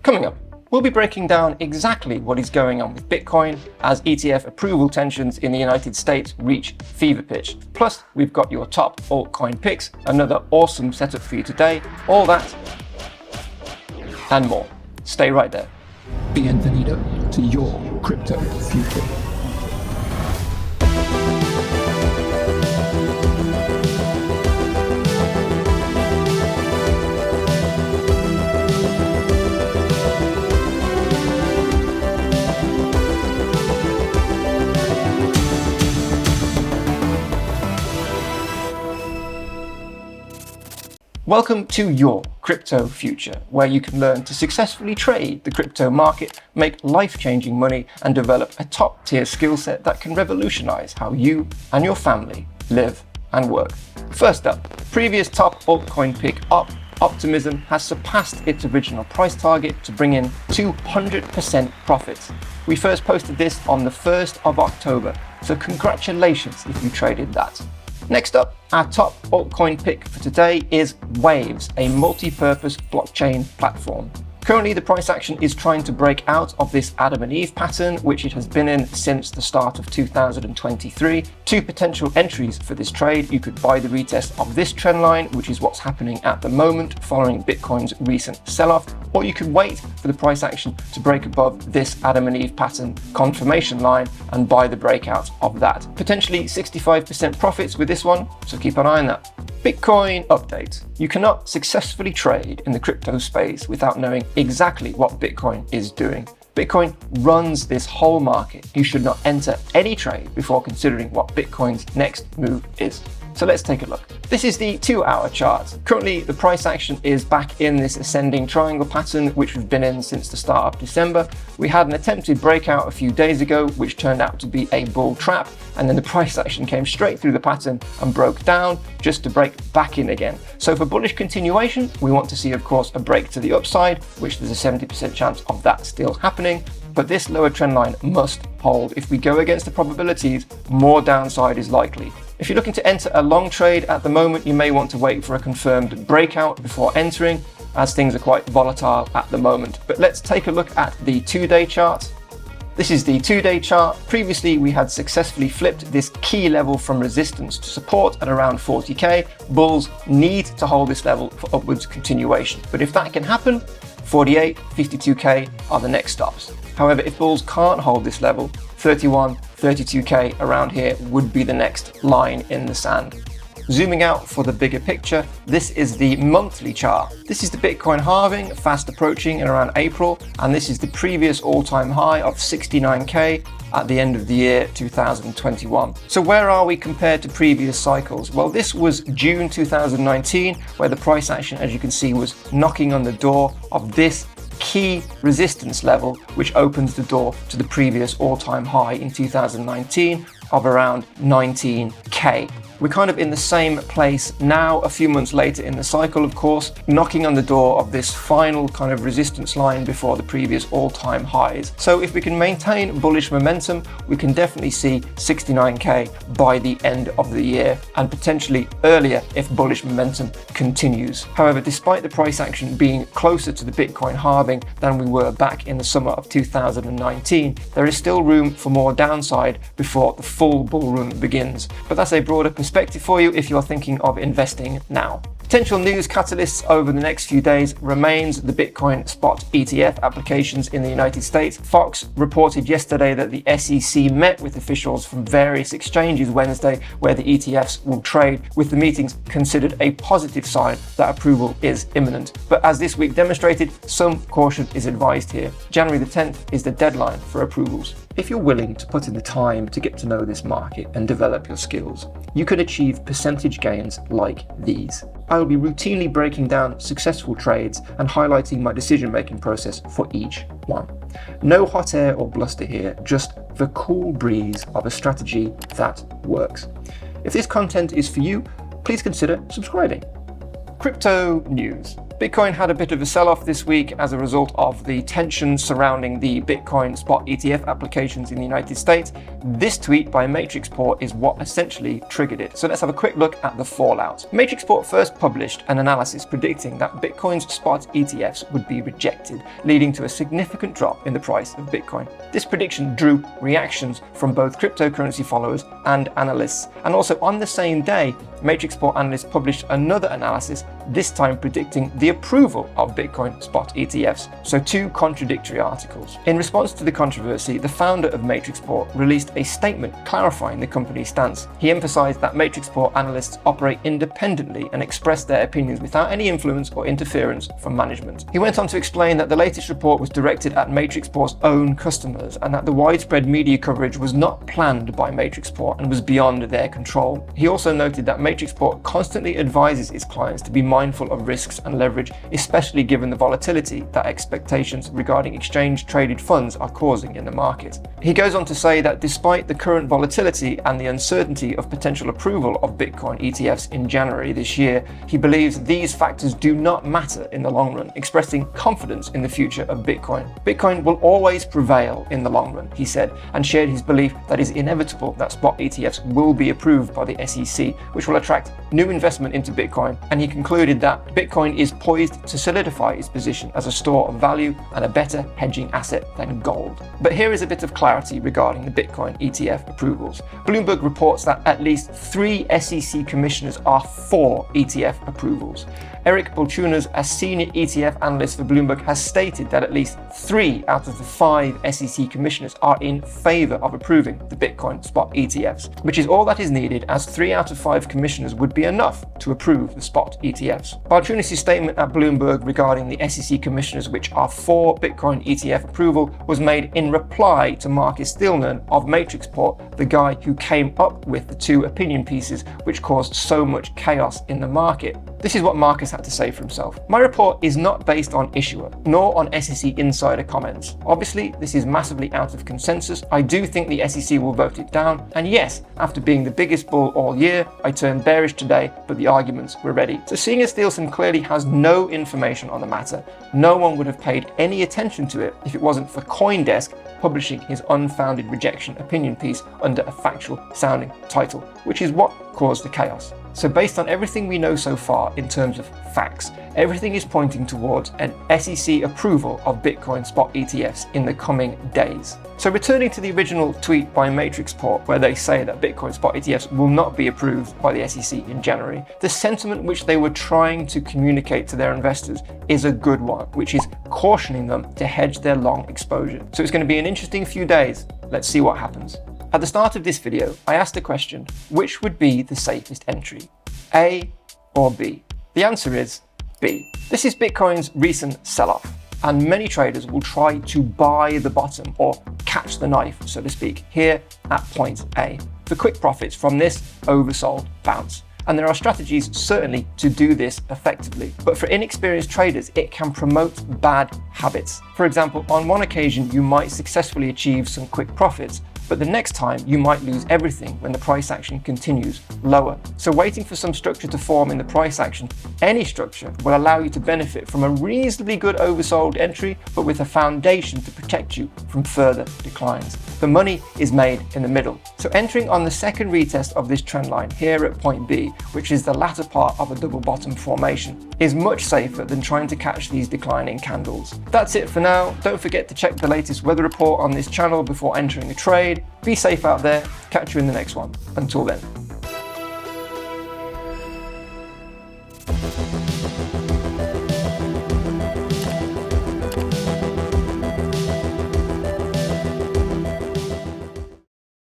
Coming up, we'll be breaking down exactly what is going on with Bitcoin as ETF approval tensions in the United States reach fever pitch. Plus, we've got your top altcoin picks, another awesome setup for you today. All that and more. Stay right there. Bienvenido to your crypto future. Welcome to your crypto future, where you can learn to successfully trade the crypto market, make life-changing money, and develop a top-tier skill set that can revolutionize how you and your family live and work. First up, previous top altcoin pick Optimism has surpassed its original price target to bring in 200% profits. We first posted this on the 1st of October, so congratulations if you traded that. Next up, our top altcoin pick for today is Waves, a multi-purpose blockchain platform. Currently, the price action is trying to break out of this Adam and Eve pattern, which it has been in since the start of 2023. Two potential entries for this trade. You could buy the retest of this trend line, which is what's happening at the moment following Bitcoin's recent sell-off, or you could wait for the price action to break above this Adam and Eve pattern confirmation line and buy the breakout of that. Potentially 65% profits with this one, so keep an eye on that. Bitcoin update. You cannot successfully trade in the crypto space without knowing exactly what Bitcoin is doing. Bitcoin runs this whole market. You should not enter any trade before considering what Bitcoin's next move is. So let's take a look. This is the 2-hour chart. Currently, the price action is back in this ascending triangle pattern, which we've been in since the start of December. We had an attempted breakout a few days ago, which turned out to be a bull trap, and then the price action came straight through the pattern and broke down just to break back in again. So for bullish continuation, we want to see, of course, a break to the upside, which there's a 70% chance of that still happening. But this lower trend line must hold. If we go against the probabilities, more downside is likely. If you're looking to enter a long trade at the moment, you may want to wait for a confirmed breakout before entering, as things are quite volatile at the moment. But let's take a look at the 2-day chart. This is the 2-day chart. Previously, we had successfully flipped this key level from resistance to support at around 40k. Bulls need to hold this level for upwards continuation. But if that can happen, 48, 52k are the next stops. However, if bulls can't hold this level, 31, 32k around here would be the next line in the sand. Zooming out for the bigger picture, this is the monthly chart. This is the Bitcoin halving, fast approaching in around April, and this is the previous all-time high of 69k at the end of the year 2021. So where are we compared to previous cycles? Well, this was June 2019, where the price action, as you can see, was knocking on the door of this key resistance level, which opens the door to the previous all-time high in 2019 of around 19k. We're kind of in the same place now, a few months later in the cycle, of course, knocking on the door of this final kind of resistance line before the previous all-time highs. So if we can maintain bullish momentum, we can definitely see 69k by the end of the year, and potentially earlier if bullish momentum continues. However, despite the price action being closer to the Bitcoin halving than we were back in the summer of 2019, there is still room for more downside before the full bull run begins. But that's a broader perspective for you if you're thinking of investing now. Potential news catalysts over the next few days remains the Bitcoin spot ETF applications in the United States. Fox reported yesterday that the SEC met with officials from various exchanges Wednesday where the ETFs will trade, with the meetings considered a positive sign that approval is imminent. But as this week demonstrated, some caution is advised here. January the 10th is the deadline for approvals. If you're willing to put in the time to get to know this market and develop your skills, you could achieve percentage gains like these. I will be routinely breaking down successful trades and highlighting my decision-making process for each one. No hot air or bluster here, just the cool breeze of a strategy that works. If this content is for you, please consider subscribing. Crypto news. Bitcoin had a bit of a sell-off this week as a result of the tension surrounding the Bitcoin spot ETF applications in the United States. This tweet by Matrixport is what essentially triggered it. So let's have a quick look at the fallout. Matrixport first published an analysis predicting that Bitcoin's spot ETFs would be rejected, leading to a significant drop in the price of Bitcoin. This prediction drew reactions from both cryptocurrency followers and analysts. And also on the same day, Matrixport analysts published another analysis, this time predicting the approval of Bitcoin spot ETFs. So two contradictory articles. In response to the controversy, the founder of Matrixport released a statement clarifying the company's stance. He emphasized that Matrixport analysts operate independently and express their opinions without any influence or interference from management. He went on to explain that the latest report was directed at Matrixport's own customers and that the widespread media coverage was not planned by Matrixport and was beyond their control. He also noted that Matrixport constantly advises its clients to be mindful of risks and leverage, especially given the volatility that expectations regarding exchange-traded funds are causing in the market. He goes on to say that despite the current volatility and the uncertainty of potential approval of Bitcoin ETFs in January this year, he believes these factors do not matter in the long run, expressing confidence in the future of Bitcoin. Bitcoin will always prevail in the long run, he said, and shared his belief that it is inevitable that spot ETFs will be approved by the SEC, which will attract new investment into Bitcoin. And he concluded that Bitcoin is poised to solidify its position as a store of value and a better hedging asset than gold. But here is a bit of clarity regarding the Bitcoin ETF approvals. Bloomberg reports that at least 3 SEC commissioners are for ETF approvals. Eric Bolchunas, a senior ETF analyst for Bloomberg, has stated that at least 3 out of the 5 SEC commissioners are in favor of approving the Bitcoin spot ETFs, which is all that is needed, as 3 out of 5 commissioners would be enough to approve the spot ETFs. Bolchunas' statement at Bloomberg regarding the SEC commissioners which are for Bitcoin ETF approval was made in reply to Marcus Stillman of Matrixport, the guy who came up with the 2 opinion pieces which caused so much chaos in the market. This is what Marcus had to say for himself. My report is not based on issuer, nor on SEC insider comments. Obviously, this is massively out of consensus. I do think the SEC will vote it down. And yes, after being the biggest bull all year, I turned bearish today, but the arguments were ready. So seeing as Steelson clearly has no information on the matter, no one would have paid any attention to it if it wasn't for CoinDesk publishing his unfounded rejection opinion piece under a factual sounding title, which is what caused the chaos. So based on everything we know so far in terms of facts, everything is pointing towards an SEC approval of Bitcoin spot ETFs in the coming days. So returning to the original tweet by Matrixport, where they say that Bitcoin spot ETFs will not be approved by the SEC in January, the sentiment which they were trying to communicate to their investors is a good one, which is cautioning them to hedge their long exposure. So it's going to be an interesting few days. Let's see what happens. At the start of this video, I asked the question, which would be the safest entry, A or B? The answer is B. This is Bitcoin's recent sell-off, and many traders will try to buy the bottom or catch the knife, so to speak, here at point A for quick profits from this oversold bounce. And there are strategies certainly to do this effectively. But for inexperienced traders, it can promote bad habits. For example, on one occasion, you might successfully achieve some quick profits, but the next time you might lose everything when the price action continues lower. So waiting for some structure to form in the price action, any structure, will allow you to benefit from a reasonably good oversold entry, but with a foundation to protect you from further declines. The money is made in the middle. So entering on the second retest of this trend line here at point B, which is the latter part of a double bottom formation, is much safer than trying to catch these declining candles. That's it for now. Don't forget to check the latest weather report on this channel before entering a trade. Be safe out there. Catch you in the next one. Until then.